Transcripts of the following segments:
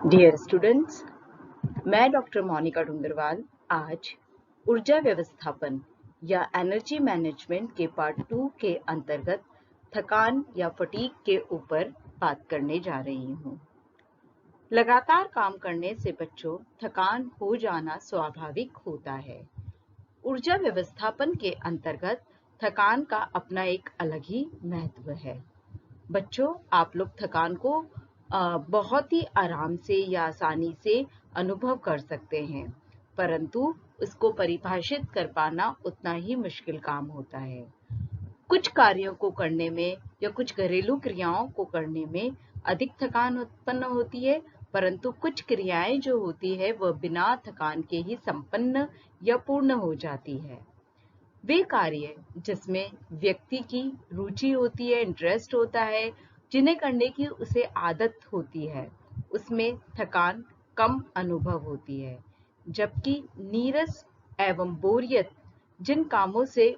Dear students, मैं doctor Monika Dungarwal आज ऊर्जा व्यवस्थापन या एनर्जी मैनेजमेंट के पार्ट 2 के अंतर्गत थकान या फटीग के ऊपर बात करने जा रही हूँ। लगातार काम करने से बच्चों थकान हो जाना स्वाभाविक होता है। ऊर्जा व्यवस्थापन के अंतर्गत थकान का अपना एक अलग ही महत्व है। बच्चों, आप लोग थकान को बहुत ही आराम से या आसानी से अनुभव कर सकते हैं, परंतु उसको परिभाषित कर पाना उतना ही मुश्किल काम होता है। कुछ कार्यों को करने में या कुछ घरेलू क्रियाओं को करने में अधिक थकान उत्पन्न होती है, परंतु कुछ क्रियाएं जो होती है वह बिना थकान के ही संपन्न या पूर्ण हो जाती है। वे कार्य जिसमें व्यक्ति की रुचि होती है, इंटरेस्ट होता है, जिन्हें करने की उसे आदत होती है, उसमें थकान कम अनुभव होती है, जबकि नीरस एवं बोरियत जिन कामों से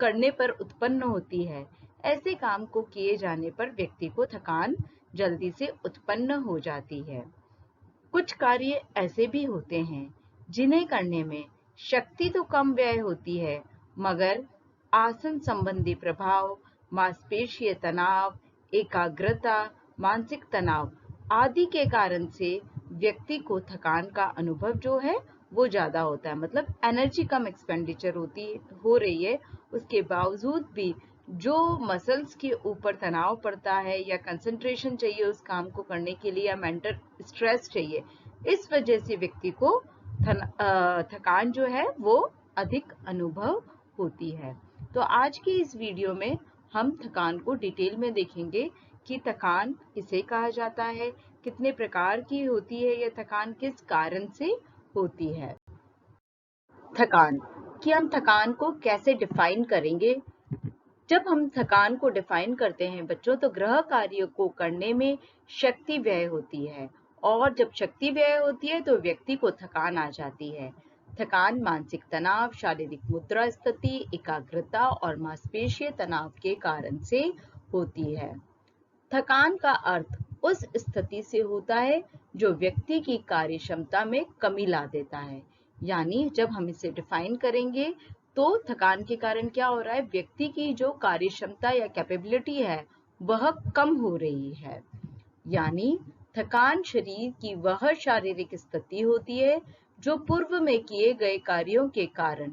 करने पर उत्पन्न होती है, ऐसे काम को किए जाने पर व्यक्ति को थकान जल्दी से उत्पन्न हो जाती है। कुछ कार्य ऐसे भी होते हैं जिन्हें करने में शक्ति तो कम व्यय होती है, मगर आसन संबंधी प्रभाव, मांसपेशीय तनाव, एकाग्रता, मानसिक तनाव आदि के कारण से व्यक्ति को थकान का अनुभव जो है वो ज्यादा होता है। मतलब एनर्जी कम एक्सपेंडिचर हो रही है, उसके बावजूद भी जो मसल्स के ऊपर तनाव पड़ता है या कंसंट्रेशन चाहिए उस काम को करने के लिए या मेंटल स्ट्रेस चाहिए, इस वजह से व्यक्ति को थकान जो है वो अधिक अनुभव होती है। तो आज की इस वीडियो में हम थकान को डिटेल में देखेंगे कि थकान किसे कहा जाता है, कितने प्रकार की होती है, यह थकान किस कारण से होती है। थकान कि हम थकान को कैसे डिफाइन करेंगे। जब हम थकान को डिफाइन करते हैं बच्चों, तो गृह कार्यों को करने में शक्ति व्यय होती है, और जब शक्ति व्यय होती है तो व्यक्ति को थकान आ जाती है। थकान मानसिक तनाव, शारीरिक मुद्रा स्थिति, एकाग्रता और मांसपेशीय तनाव के कारण से होती है। थकान का अर्थ उस स्थिति से होता है जो व्यक्ति की कार्य क्षमता में कमी ला देता है। यानी जब हम इसे डिफाइन करेंगे तो थकान के कारण क्या हो रहा है, व्यक्ति की जो कार्य क्षमता या कैपेबिलिटी है वह कम हो रही है। यानी थकान शरीर की वह शारीरिक स्थिति होती है जो पूर्व में किए गए कार्यों के कारण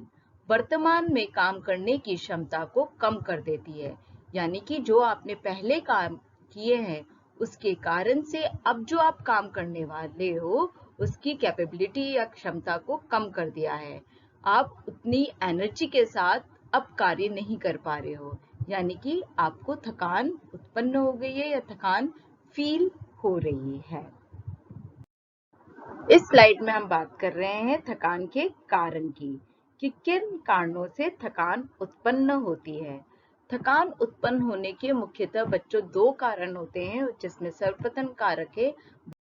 वर्तमान में काम करने की क्षमता को कम कर देती है। यानी कि जो आपने पहले काम किए हैं उसके कारण से अब जो आप काम करने वाले हो उसकी कैपेबिलिटी या क्षमता को कम कर दिया है। आप उतनी एनर्जी के साथ अब कार्य नहीं कर पा रहे हो, यानी कि आपको थकान उत्पन्न हो गई है या थकान फील हो रही है। इस स्लाइड में हम बात कर रहे हैं थकान के कारण की, कि किन कारणों से थकान उत्पन्न होती है। थकान उत्पन्न होने के मुख्यतः बच्चों दो कारण होते हैं, जिसमें सर्वप्रथम कारक है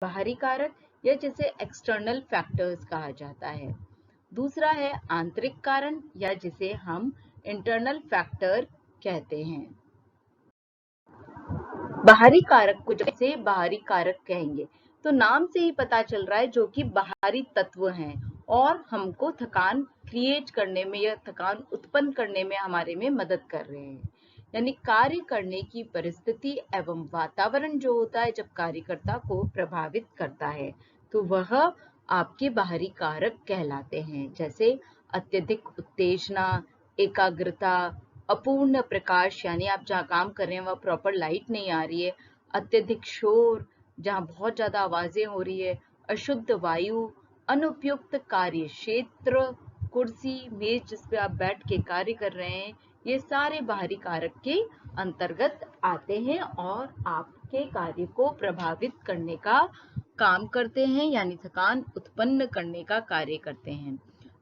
बाहरी कारक या जिसे एक्सटर्नल फैक्टर्स कहा जाता है। दूसरा है आंतरिक कारण या जिसे हम इंटरनल फैक्टर कहते हैं। बाहरी कारक को जैसे बाहरी कारक कहेंगे तो नाम से ही पता चल रहा है जो कि बाहरी तत्व हैं और हमको थकान क्रिएट करने में या थकान उत्पन्न करने में हमारे में मदद कर रहे हैं। यानी कार्य करने की परिस्थिति एवं वातावरण जो होता है जब कार्यकर्ता को प्रभावित करता है तो वह आपके बाहरी कारक कहलाते हैं, जैसे अत्यधिक उत्तेजना, एकाग्रता, अपूर्ण प्रकाश यानी आप जहाँ काम कर रहे हैं वह प्रॉपर लाइट नहीं आ रही है, अत्यधिक शोर जहाँ बहुत ज्यादा आवाजें हो रही है, अशुद्ध वायु, अनुपयुक्त कार्य क्षेत्र, कुर्सी मेज जिस पे आप बैठ के कार्य कर रहे हैं, ये सारे बाहरी कारक के अंतर्गत आते हैं और आपके कार्य को प्रभावित करने का काम करते हैं, यानी थकान उत्पन्न करने का कार्य करते हैं।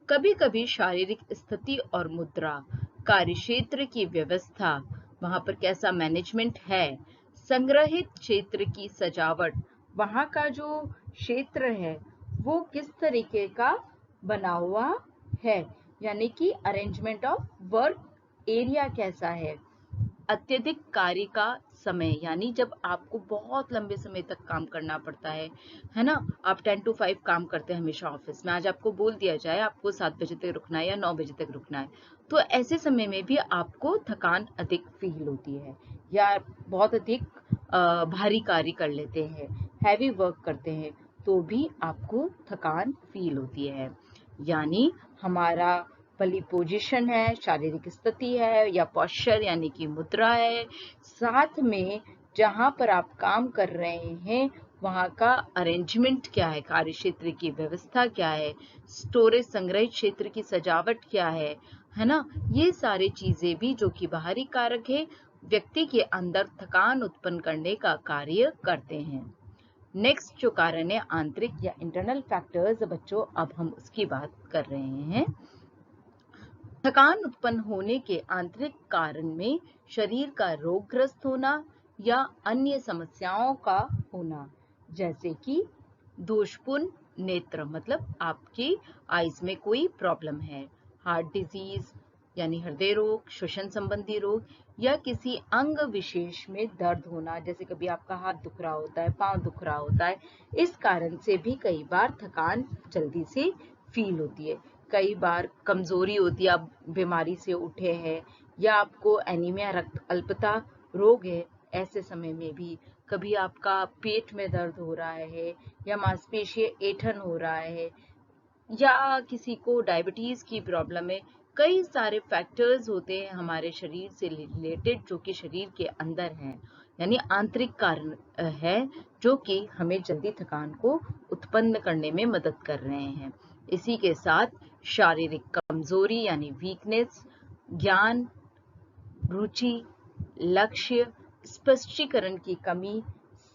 कभी कभी शारीरिक स्थिति और मुद्रा, कार्यक्षेत्र की व्यवस्था, वहां पर कैसा मैनेजमेंट है, संग्रहित क्षेत्र की सजावट, वहां का जो क्षेत्र है वो किस तरीके का बना हुआ है, यानी कि अरेंजमेंट ऑफ वर्क एरिया कैसा है, अत्यधिक कार्य का समय, यानी जब आपको बहुत लंबे समय तक काम करना पड़ता है ना। आप 10 to 5 काम करते हैं हमेशा ऑफिस में, आज आपको बोल दिया जाए आपको 7 बजे तक रुकना है या 9 बजे तक रुकना है, तो ऐसे समय में भी आपको थकान अधिक फील होती है, या बहुत अधिक भारी कार्य कर लेते हैं, हैवी वर्क करते हैं, तो भी आपको थकान फील होती है। यानी हमारा भली पोजीशन है, शारीरिक स्थिति है, या पोस्चर यानी कि मुद्रा है, साथ में जहां पर आप काम कर रहे हैं वहां का अरेंजमेंट क्या है, कार्य क्षेत्र की व्यवस्था क्या है, स्टोरेज संग्रह क्षेत्र की सजावट क्या है ना। ये सारी चीजें भी जो कि बाहरी कारक है, व्यक्ति के अंदर थकान उत्पन्न करने का कार्य करते हैं। नेक्स्ट जो कारण है आंतरिक या इंटरनल फैक्टर्स, बच्चों अब हम उसकी बात कर रहे हैं। थकान उत्पन्न होने के आंतरिक कारण में शरीर का रोगग्रस्त होना या अन्य समस्याओं का होना, जैसे कि दोषपूर्ण नेत्र, मतलब आपकी आईज में कोई प्रॉब्लम है, हार्ट डिजीज यानी हृदय रोग, श्वसन संबंधी रोग, या किसी अंग विशेष में दर्द होना, जैसे कभी आपका हाथ दुख रहा होता है, पांव दुख रहा होता है, इस कारण से भी कई बार थकान जल्दी से फील होती है। कई बार कमजोरी होती है, आप बीमारी से उठे हैं, या आपको एनीमिया रक्त अल्पता रोग है, ऐसे समय में भी कभी आपका पेट में दर्द हो रहा है, या मांसपेशीय ऐंठन हो रहा है, या किसी को डायबिटीज की प्रॉब्लम है, कई सारे फैक्टर्स होते हैं हमारे शरीर से रिलेटेड जो कि शरीर के अंदर हैं, यानी आंतरिक कारण है जो कि हमें जल्दी थकान को उत्पन्न करने में मदद कर रहे हैं। इसी के साथ शारीरिक कमजोरी यानी वीकनेस, ज्ञान, रुचि, लक्ष्य, स्पष्टीकरण की कमी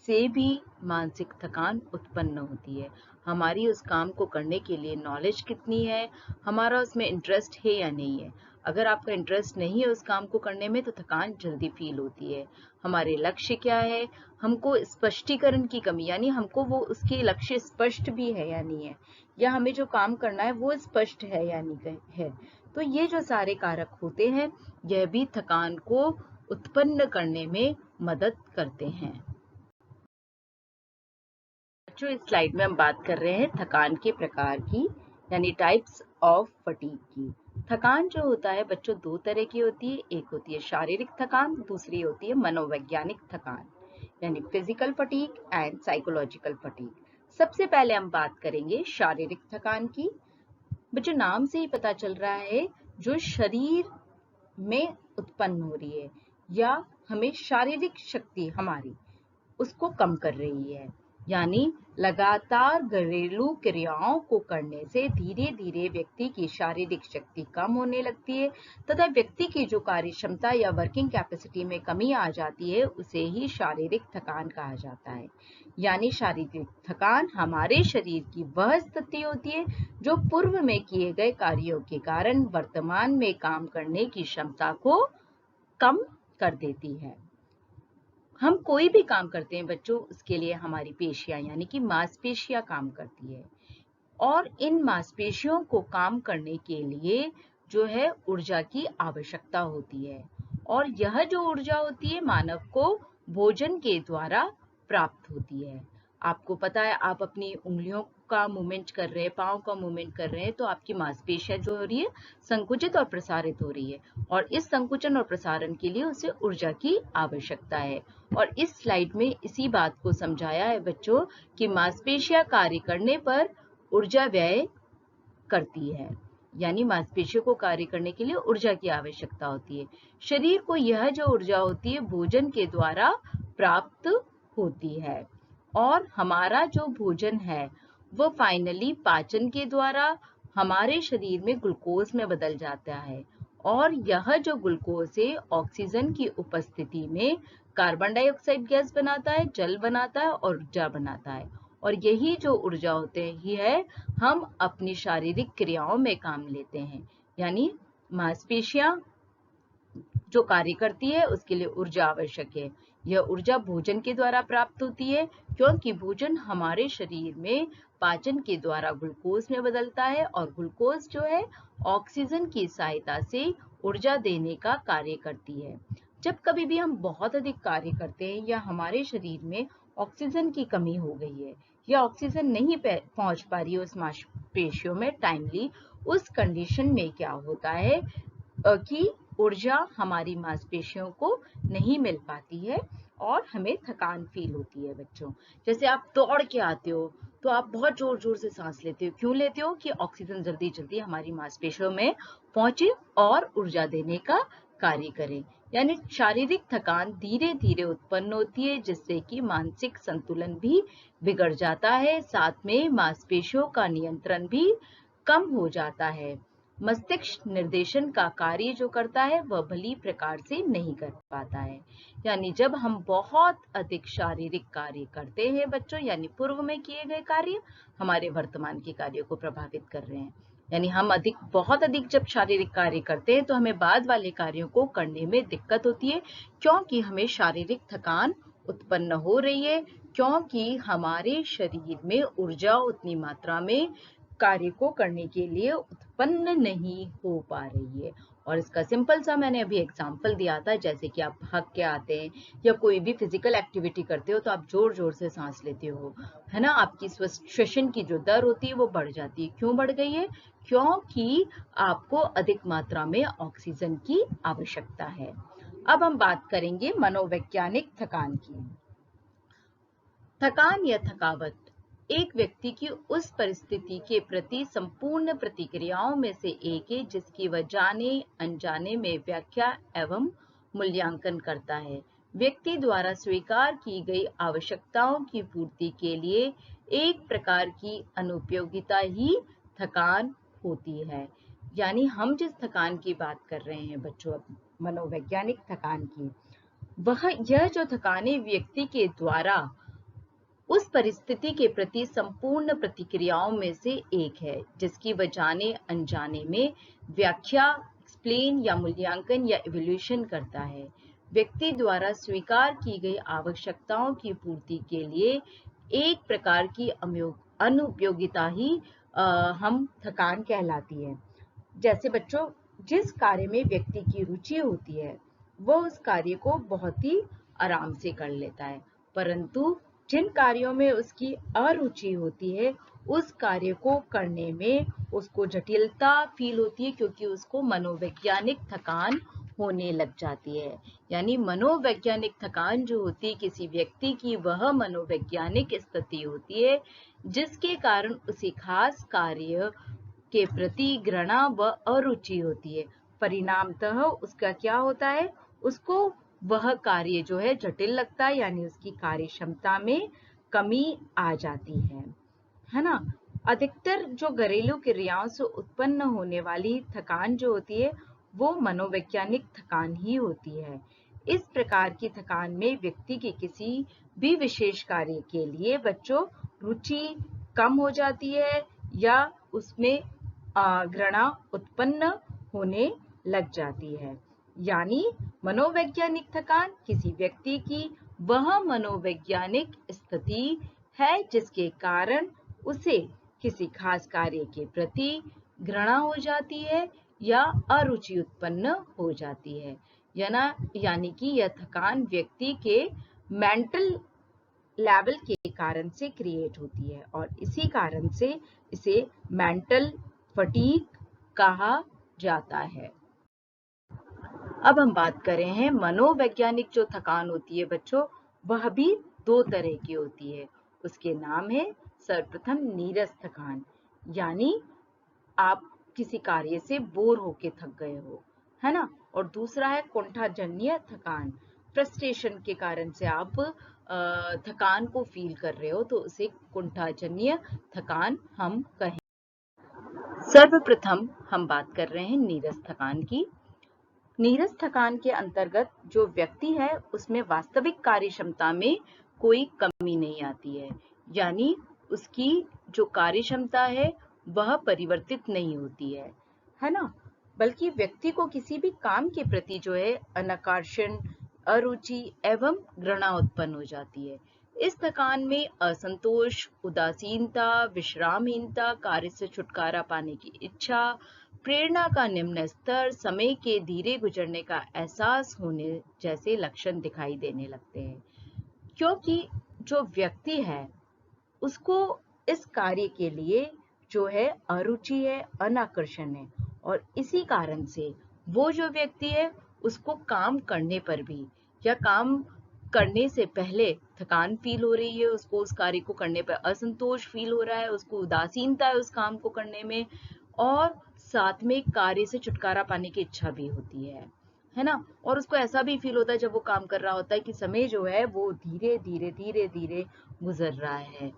से भी मानसिक थकान उत्पन्न होती है। हमारी उस काम को करने के लिए नॉलेज कितनी है, हमारा उसमें इंटरेस्ट है या नहीं है। अगर आपका इंटरेस्ट नहीं है उस काम को करने में तो थकान जल्दी फील होती है। हमारे लक्ष्य क्या है, हमको स्पष्टीकरण की कमी, यानी हमको वो उसके लक्ष्य स्पष्ट भी है या नहीं है, या हमें जो काम करना है वो स्पष्ट है या नहीं है। तो ये जो सारे कारक होते हैं यह भी थकान को उत्पन्न करने में मदद करते हैं। बच्चों इस स्लाइड में हम बात कर रहे हैं थकान के प्रकार की, यानी टाइप्स ऑफ फटीग की। थकान जो होता है बच्चों दो तरह की होती है, एक होती है शारीरिक थकान, दूसरी होती है मनोवैज्ञानिक थकान, यानी physical fatigue and psychological fatigue. सबसे पहले हम बात करेंगे शारीरिक थकान की। बच्चों नाम से ही पता चल रहा है जो शरीर में उत्पन्न हो रही है, या हमें शारीरिक शक्ति हमारी उसको कम कर रही है, यानी लगातार घरेलू क्रियाओं को करने से धीरे धीरे व्यक्ति की शारीरिक शक्ति कम होने लगती है तथा व्यक्ति की जो कार्य क्षमता या वर्किंग कैपेसिटी में कमी आ जाती है उसे ही शारीरिक थकान कहा जाता है। यानी शारीरिक थकान हमारे शरीर की वह स्थिति होती है जो पूर्व में किए गए कार्यों के कारण वर्तमान में काम करने की क्षमता को कम कर देती है। हम कोई भी काम करते हैं बच्चों, उसके लिए हमारी पेशियां यानी कि मांसपेशियां काम करती है, और इन मांसपेशियों को काम करने के लिए जो है ऊर्जा की आवश्यकता होती है, और यह जो ऊर्जा होती है मानव को भोजन के द्वारा प्राप्त होती है। आपको पता है आप अपनी उंगलियों का मूवमेंट कर रहे हैं, पाँव का मूवमेंट कर रहे हैं, तो आपकी मांसपेशियां जो हो रही है संकुचित और प्रसारित हो रही है, और इस संकुचन और प्रसारण के लिए उसे ऊर्जा की आवश्यकता है। और इस स्लाइड में इसी बात को समझाया है बच्चों कि मांसपेशियां कार्य करने पर ऊर्जा व्यय करती है, यानी मांसपेशियों को कार्य करने के लिए ऊर्जा की आवश्यकता होती है। शरीर को यह जो ऊर्जा होती है भोजन के द्वारा प्राप्त होती है, और हमारा जो भोजन है वो फाइनली पाचन के द्वारा हमारे शरीर में ग्लूकोज में बदल जाता है, और यह जो ग्लूकोज है ऑक्सीजन की उपस्थिति में कार्बन डाइऑक्साइड गैस बनाता है, जल बनाता है और ऊर्जा बनाता है, और यही जो ऊर्जा होते ही है हम अपनी शारीरिक क्रियाओं में काम लेते हैं। यानी मांसपेशियां जो कार्य करती है उसके लिए ऊर्जा आवश्यक है। यह ऊर्जा भोजन के द्वारा प्राप्त होती है क्योंकि भोजन हमारे शरीर में पाचन के द्वारा ग्लूकोज में बदलता है, और ग्लूकोज जो है ऑक्सीजन की सहायता से ऊर्जा देने का कार्य करती है। जब कभी भी हम बहुत अधिक कार्य करते हैं या हमारे शरीर में ऑक्सीजन की कमी हो गई है या ऑक्सीजन नहीं पहुंच पा रही है उस मांसपेशियों में टाइमली, उस कंडीशन में क्या होता है कि ऊर्जा हमारी मांसपेशियों को नहीं मिल पाती है और हमें थकान फील होती है बच्चों। जैसे आप दौड़ के आते हो तो आप बहुत जोर जोर से सांस लेते हो, क्यों लेते हो? कि ऑक्सीजन जल्दी जल्दी हमारी मांसपेशियों में पहुंचे और ऊर्जा देने का कार्य करे। यानी शारीरिक थकान धीरे धीरे उत्पन्न होती है, जिससे कि मानसिक संतुलन भी बिगड़ जाता है, साथ में मांसपेशियों का नियंत्रण भी कम हो जाता है। मस्तिष्क निर्देशन का कार्य जो करता है वह भली प्रकार से नहीं कर पाता है। यानी जब हम बहुत अधिक शारीरिक कार्य करते हैं बच्चों, यानी पूर्व में किए गए कार्य हमारे वर्तमान के कार्यों को प्रभावित कर रहे हैं। यानी हम बहुत अधिक जब शारीरिक कार्य करते हैं तो हमें बाद वाले कार्यों को करने में दिक्कत होती है, क्योंकि हमें शारीरिक थकान उत्पन्न हो रही है, क्योंकि हमारे शरीर में ऊर्जा उतनी मात्रा में कार्य को करने के लिए उत्पन्न नहीं हो पा रही है। और इसका सिंपल सा मैंने अभी एग्जांपल दिया था, जैसे कि आप भाग के आते हैं या कोई भी फिजिकल एक्टिविटी करते हो तो आप जोर जोर से सांस लेते हो, है ना, आपकी श्वसन की जो दर होती है वो बढ़ जाती है। क्यों बढ़ गई है? क्योंकि आपको अधिक मात्रा में ऑक्सीजन की आवश्यकता है। अब हम बात करेंगे मनोवैज्ञानिक थकान की। थकान या थकावट एक व्यक्ति की उस परिस्थिति के प्रति संपूर्ण प्रतिक्रियाओं में से एक है जिसकी वह जाने अनजाने में व्याख्या एवं मूल्यांकन करता है। व्यक्ति द्वारा स्वीकार की गई आवश्यकताओं की पूर्ति के लिए एक प्रकार की अनुपयोगिता ही थकान होती है। यानी हम जिस थकान की बात कर रहे हैं बच्चों, मनोवैज्ञानिक थकान की, यह जो थकान है व्यक्ति के द्वारा उस परिस्थिति के प्रति संपूर्ण प्रतिक्रियाओं में से एक है जिसकी वह जाने अनजाने में व्याख्या, एक्सप्लेन या मूल्यांकन या इवैल्यूएशन करता है। व्यक्ति द्वारा स्वीकार की गई आवश्यकताओं की पूर्ति के लिए एक प्रकार की अनुपयोगिता ही हम थकान कहलाती है। जैसे बच्चों, जिस कार्य में व्यक्ति की रुचि होती है वह उस कार्य को बहुत ही आराम से कर लेता है, परंतु जिन कार्यों में उसकी अरुचि होती है उस कार्य को करने में उसको जटिलता फील होती है, क्योंकि उसको मनोवैज्ञानिक थकान होने लग जाती है। यानी मनोवैज्ञानिक थकान जो होती है किसी व्यक्ति की, वह मनोवैज्ञानिक स्थिति होती है जिसके कारण उसी खास कार्य के प्रति घृणा व अरुचि होती है। परिणामतः उसका क्या होता है, उसको वह कार्य जो है जटिल लगता है, यानी उसकी कार्य क्षमता में कमी आ जाती है ना। अधिकतर जो घरेलू क्रियाओं से उत्पन्न होने वाली थकान जो होती है वो मनोवैज्ञानिक थकान ही होती है। इस प्रकार की थकान में व्यक्ति के किसी भी विशेष कार्य के लिए बच्चों रुचि कम हो जाती है या उसमें घृणा उत्पन्न होने लग जाती है। यानी मनोवैज्ञानिक थकान किसी व्यक्ति की वह मनोवैज्ञानिक स्थिति है जिसके कारण उसे किसी खास कार्य के प्रति घृणा हो जाती है या अरुचि उत्पन्न हो जाती है। यानी कि यह थकान व्यक्ति के मेंटल लेवल के कारण से क्रिएट होती है और इसी कारण से इसे मेंटल फटीग कहा जाता है। अब हम बात कर रहे हैं मनोवैज्ञानिक जो थकान होती है बच्चों, वह भी दो तरह की होती है। उसके नाम है सर्वप्रथम नीरस थकान, यानी आप किसी कार्य से बोर होके थक गए हो, है ना। और दूसरा है कुंठाजन्य थकान, फ्रस्ट्रेशन के कारण से आप थकान को फील कर रहे हो तो उसे कुंठाजन्य थकान हम कहें। सर्वप्रथम हम बात कर रहे हैं नीरस थकान की। नीरस थकान के अंतर्गत जो व्यक्ति है उसमें वास्तविक कार्य क्षमता में कोई कमी नहीं आती है, यानी उसकी जो कार्य क्षमता है वह परिवर्तित नहीं होती है ना, बल्कि व्यक्ति को किसी भी काम के प्रति जो है अनाकर्षण, अरुचि एवं घृणा उत्पन्न हो जाती है। इस थकान में असंतोष, उदासीनता, विश्रामहीनता, कार्य से छुटकारा पाने की इच्छा, प्रेरणा का निम्न स्तर, समय के धीरे गुजरने का एहसास होने जैसे लक्षण दिखाई देने लगते हैं। क्योंकि जो व्यक्ति है उसको इस कार्य के लिए जो है अरुचि है, अनाकर्षण है, और इसी कारण से वो जो व्यक्ति है उसको काम करने पर भी या काम करने से पहले थकान फील हो रही है, उसको उस कार्य को करने पर असंतोष फील हो रहा है, उसको उदासीनता है उस काम को करने में, और साथ में कार्य से छुटकारा पाने की इच्छा भी होती है ना। और उसको ऐसा भी फील होता है जब वो काम कर रहा होता है कि समय जो है वो धीरे धीरे धीरे धीरे गुजर रहा है।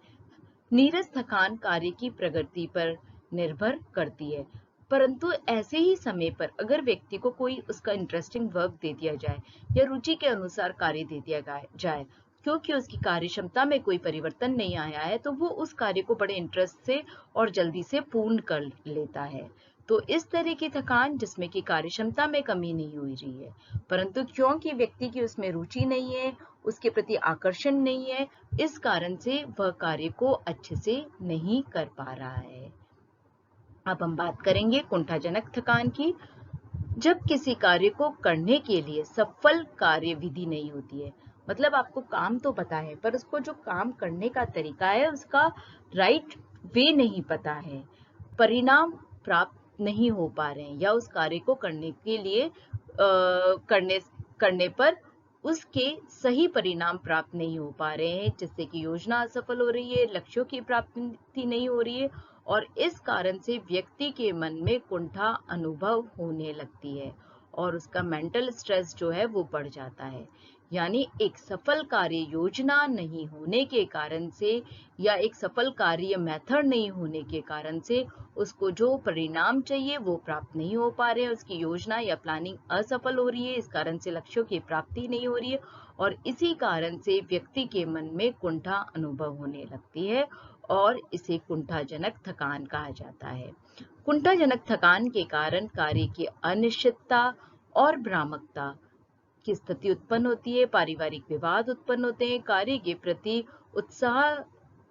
नीरस थकान कार्य की प्रगति पर निर्भर करती है, परंतु ऐसे ही समय पर अगर व्यक्ति को कोई उसका इंटरेस्टिंग वर्क दे दिया जाए या रुचि के अनुसार कार्य दे दिया जाए, क्योंकि उसकी कार्य क्षमता में कोई परिवर्तन नहीं आया है, तो वो उस कार्य को बड़े इंटरेस्ट से और जल्दी से पूर्ण कर लेता है। तो इस तरह की थकान जिसमें कि कार्य क्षमता में कमी नहीं हुई रही है, परंतु क्योंकि व्यक्ति की उसमें रुचि नहीं है, उसके प्रति आकर्षण नहीं है, इस कारण से वह कार्य को अच्छे से नहीं कर पा रहा है। अब हम बात करेंगे कुंठाजनक थकान की। जब किसी कार्य को करने के लिए सफल कार्य विधि नहीं होती है, मतलब आपको काम तो पता है पर उसको जो काम करने का तरीका है उसका राइट वे नहीं पता है, परिणाम प्राप्त नहीं हो पा रहे हैं, या उस कार्य को करने के लिए करने पर उसके सही परिणाम प्राप्त नहीं हो पा रहे हैं, जिससे कि योजना असफल हो रही है, लक्ष्यों की प्राप्ति नहीं हो रही है, और इस कारण से व्यक्ति के मन में कुंठा अनुभव होने लगती है और उसका मेंटल स्ट्रेस जो है वो बढ़ जाता है। यानी एक सफल कार्य योजना नहीं होने के कारण से या एक सफल कार्य मेथड नहीं होने के कारण से उसको जो परिणाम चाहिए वो प्राप्त नहीं हो पा रहे हैं, उसकी योजना या प्लानिंग असफल हो रही है, इस कारण से लक्ष्यों की प्राप्ति नहीं हो रही है, और इसी कारण से व्यक्ति के मन में कुंठा अनुभव होने लगती है और इसे कुंठाजनक थकान कहा जाता है। कुंठाजनक थकान के कारण कार्य की अनिश्चितता और भ्रामकता की स्थिति उत्पन्न होती है, पारिवारिक विवाद उत्पन्न होते हैं, कार्य के प्रति उत्साह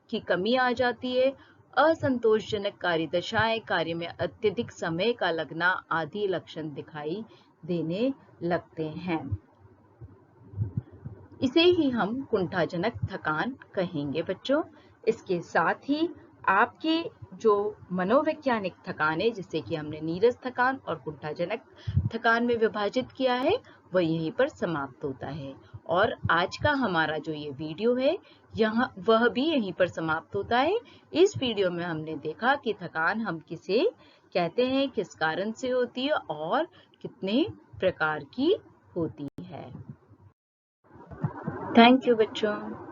की कमी आ जाती है, असंतोषजनक कार्य दशाएं, कार्य में अत्यधिक समय का लगना आदि लक्षण दिखाई देने लगते हैं। इसे ही हम कुंठाजनक थकान कहेंगे बच्चों। इसके साथ ही आपके जो मनोवैज्ञानिक थकान है, जिससे कि हमने नीरस थकान और कुंठाजनक थकान में विभाजित किया है, वह यहीं पर समाप्त होता है। और आज का हमारा जो ये वीडियो है वह भी यहीं पर समाप्त होता है। इस वीडियो में हमने देखा कि थकान हम किसे कहते हैं, किस कारण से होती है और कितने प्रकार की होती है। थैंक यू बच्चों।